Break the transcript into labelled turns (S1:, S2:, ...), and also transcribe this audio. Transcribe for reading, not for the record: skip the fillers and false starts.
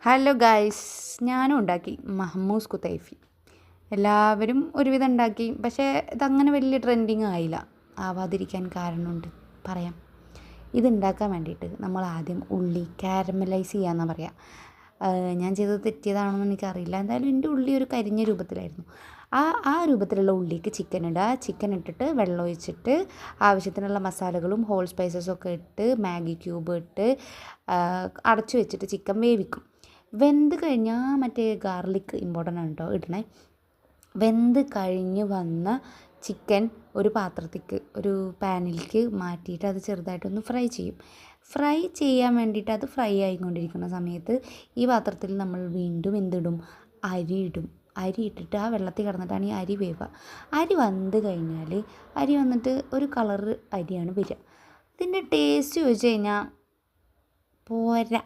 S1: Hello guys, ഞാനും ഉണ്ടാക്കി മഹ്മൂസ് കുത്തൈഫി. എല്ലാവരും ഒരുവിധം ഉണ്ടാക്കി, പക്ഷേ ഇതങ്ങനെ വലിയ ട്രെൻഡിങ് ആയില്ല. ആവാതിരിക്കാൻ കാരണമുണ്ട്, പറയാം. ഇതുണ്ടാക്കാൻ വേണ്ടിയിട്ട് നമ്മൾ ആദ്യം ഉള്ളി കാരമലൈസ് ചെയ്യാമെന്നാണ് പറയുക. ഞാൻ ചെയ്തത് തെറ്റിയതാണെന്ന് എനിക്കറിയില്ല. എന്തായാലും എൻ്റെ ഉള്ളി ഒരു കരിഞ്ഞ രൂപത്തിലായിരുന്നു. ആ രൂപത്തിലുള്ള ഉള്ളിക്ക് ചിക്കൻ ഇടുക. ചിക്കൻ ഇട്ടിട്ട് വെള്ളം ഒഴിച്ചിട്ട് ആവശ്യത്തിനുള്ള മസാലകളും ഹോൾ സ്പൈസസും ഒക്കെ ഇട്ട് മാഗി ക്യൂബ് ഇട്ട് അടച്ചു വെച്ചിട്ട് ചിക്കൻ വേവിക്കും. വെന്ത് കഴിഞ്ഞാൽ മറ്റേ ഗാർലിക് ഇമ്പോർട്ടൻ്റ് ആണ് കേട്ടോ ഇടണേ. വെന്ത് കഴിഞ്ഞ് വന്ന ചിക്കൻ ഒരു പാത്രത്തേക്ക്, ഒരു പാനിലേക്ക് മാറ്റിയിട്ട് അത് ചെറുതായിട്ടൊന്ന് ഫ്രൈ ചെയ്യും. ഫ്രൈ ചെയ്യാൻ വേണ്ടിയിട്ട് അത് ഫ്രൈ ആയിക്കൊണ്ടിരിക്കുന്ന സമയത്ത് ഈ പാത്രത്തിൽ നമ്മൾ വീണ്ടും എന്തിടും? അരി ഇടും. അരി ഇട്ടിട്ട് ആ വെള്ളത്തിൽ കിടന്നിട്ടാണ് ഈ അരി വേവുക. അരി വന്ന് കഴിഞ്ഞാൽ അരി വന്നിട്ട് ഒരു കളറ് അരിയാണ് വരിക. ഇതിൻ്റെ ടേസ്റ്റ് ചോദിച്ചു കഴിഞ്ഞാൽ പോരാ.